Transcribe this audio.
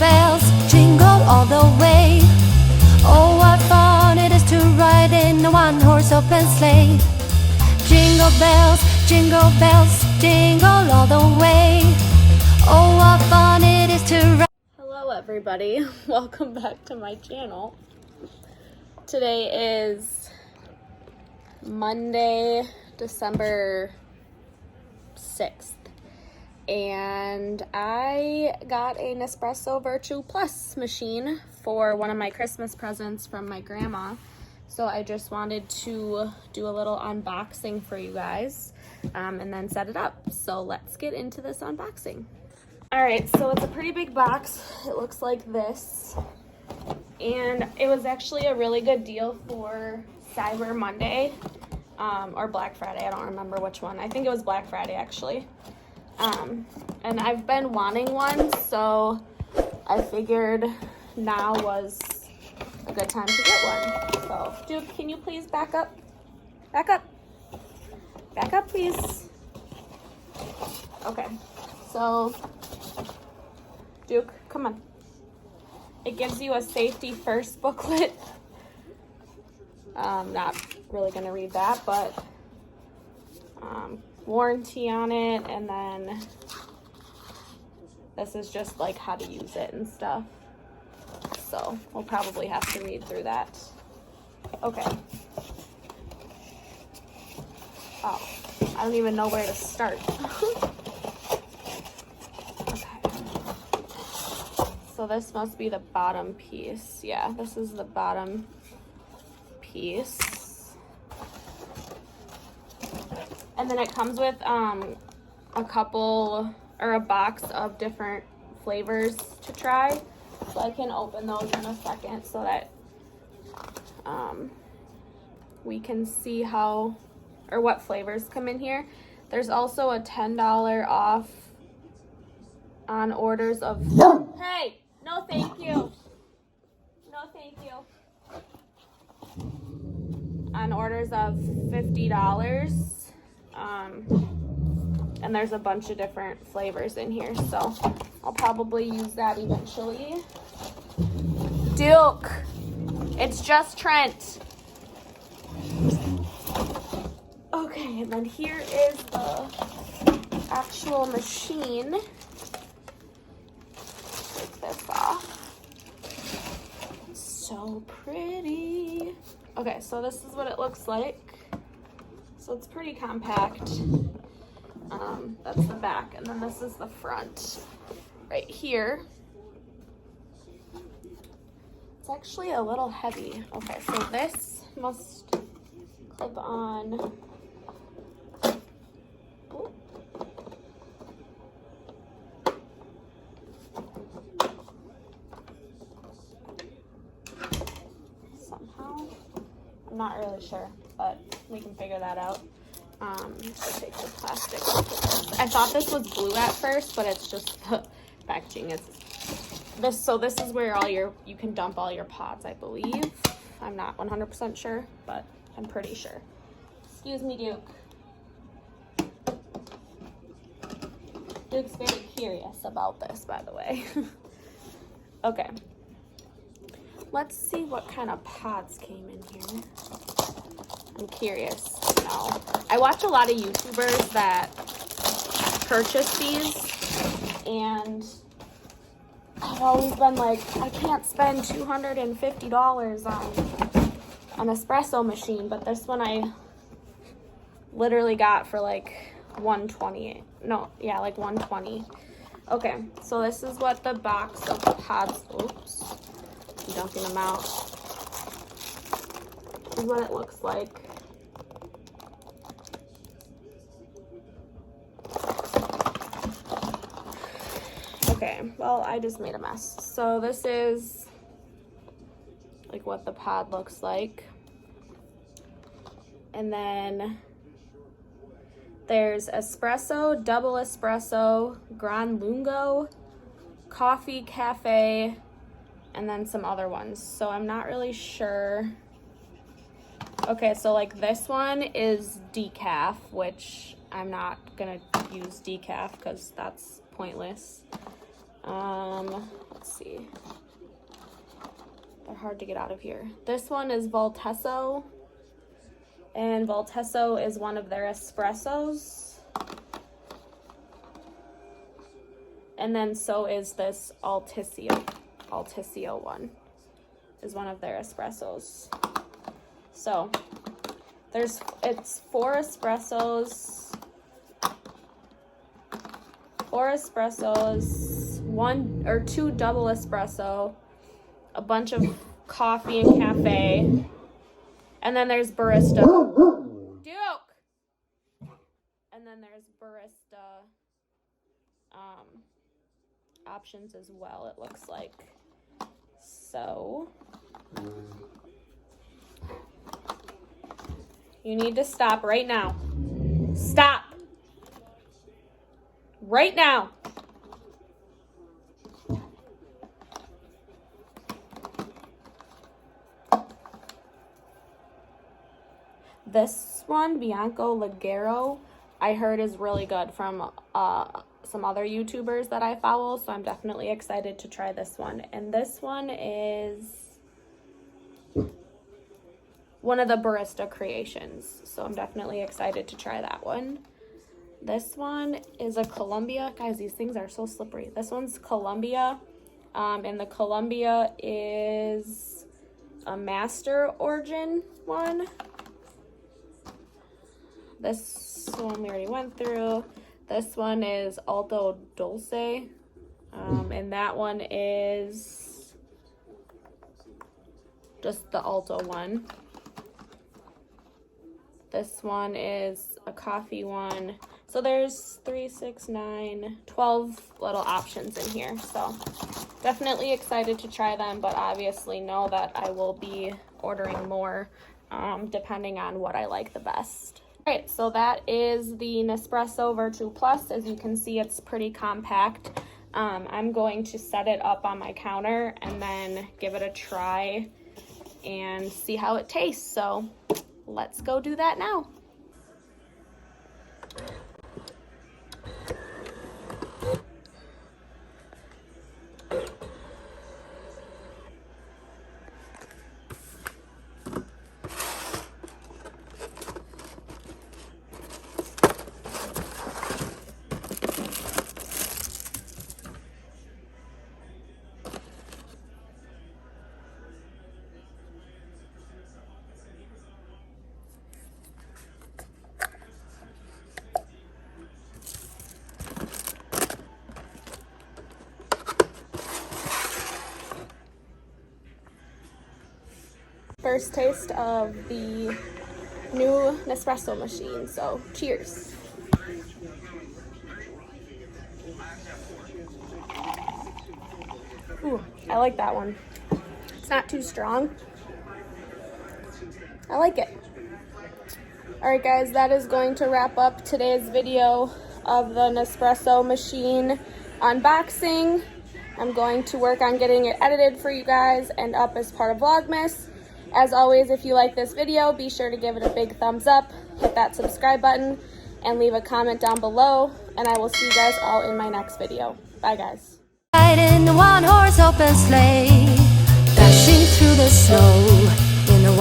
bells, jingle all the way. Oh, what fun it is to ride in a one-horse open sleigh. Jingle bells, jingle all the way. Oh, what fun it is to ride. Hello everybody, welcome back to my channel. Today is Monday, December 6th, and I got a Nespresso Virtue Plus machine for one of my Christmas presents from my grandma. So I just wanted to do a little unboxing for you guys and then set it up. So let's get into this unboxing. All right, so it's a pretty big box. It looks like this. And it was actually a really good deal for Cyber Monday or Black Friday. I don't remember which one. I think it was Black Friday actually. And I've been wanting one, so I figured now was a good time to get one. So Duke, can you please back up? Back up. Back up, please. Okay, so Duke, come on. It gives you a safety first booklet. Not really gonna read that, but warranty on it, and then this is just like how to use it and stuff. So we'll probably have to read through that. Okay. Oh, I don't even know where to start. So this must be the bottom piece. Yeah, this is the bottom piece. And then it comes with a couple or a box of different flavors to try. So I can open those in a second so that we can see how or what flavors come in here. There's also a $10 off on orders of Hey! No, thank you. No, thank you. On orders of $50. And there's a bunch of different flavors in here, so I'll probably use that eventually. Duke, it's just Trent. Okay, and then here is the actual machine. This off. So pretty. Okay, so this is what it looks like. So it's pretty compact. That's the back, and then this is the front right here. It's actually a little heavy. Okay, so this must clip on. Ooh. I'm not really sure, but we can figure that out. Take the plastic off of this. I thought this was glue at first, but it's just the packaging is this. So this is where you can dump all your pods, I believe. I'm not 100% sure, but I'm pretty sure. Excuse me, Duke. Duke's very curious about this, by the way. Okay. Let's see what kind of pods came in here. I'm curious to know. I watch a lot of YouTubers that purchase these, and I've always been like, I can't spend $250 on an espresso machine, but this one I literally got for like $120. No, yeah, like $120. Okay, so this is what the box of pods, oops. I'm dumping them out. This is what it looks like. Okay, well, I just made a mess. So this is like what the pod looks like. And then there's espresso, double espresso, Gran Lungo, coffee, cafe, and then some other ones. So I'm not really sure. Okay, so like this one is decaf, which I'm not gonna use decaf because that's pointless. let's see. They're hard to get out of here. This one is Voltesso, and Voltesso is one of their espressos. And then so is this Altissimo one, is one of their espressos. So it's four espressos, one or two double espresso, a bunch of coffee and cafe, and then there's barista. Duke! And then there's barista options as well, it looks like. So you need to stop right now. Stop! Right now! This one, Bianco Ligero, I heard is really good from some other YouTubers that I follow, so I'm definitely excited to try this one. And this one is one of the barista creations, so I'm definitely excited to try that one. This one is a Colombia. Guys, these things are so slippery. This one's Colombia, and the Colombia is a master origin one. This one we already went through. This one is Alto Dulce, and that one is just the Alto one. This one is a coffee one. So there's 3, 6, 9, 12 little options in here. So definitely excited to try them, but obviously know that I will be ordering more depending on what I like the best. All right, so that is the Nespresso Virtue Plus. As you can see, it's pretty compact. I'm going to set it up on my counter and then give it a try and see how it tastes. So let's go do that now. First taste of the new Nespresso machine, so cheers. Ooh, I like that one. It's not too strong. I like it. Alright guys, that is going to wrap up today's video of the Nespresso machine unboxing. I'm going to work on getting it edited for you guys and up as part of Vlogmas. As always, if you like this video, be sure to give it a big thumbs up, hit that subscribe button, and leave a comment down below, and I will see you guys all in my next video. Bye guys. Ride in the one-horse open sleigh, dashing through the snow.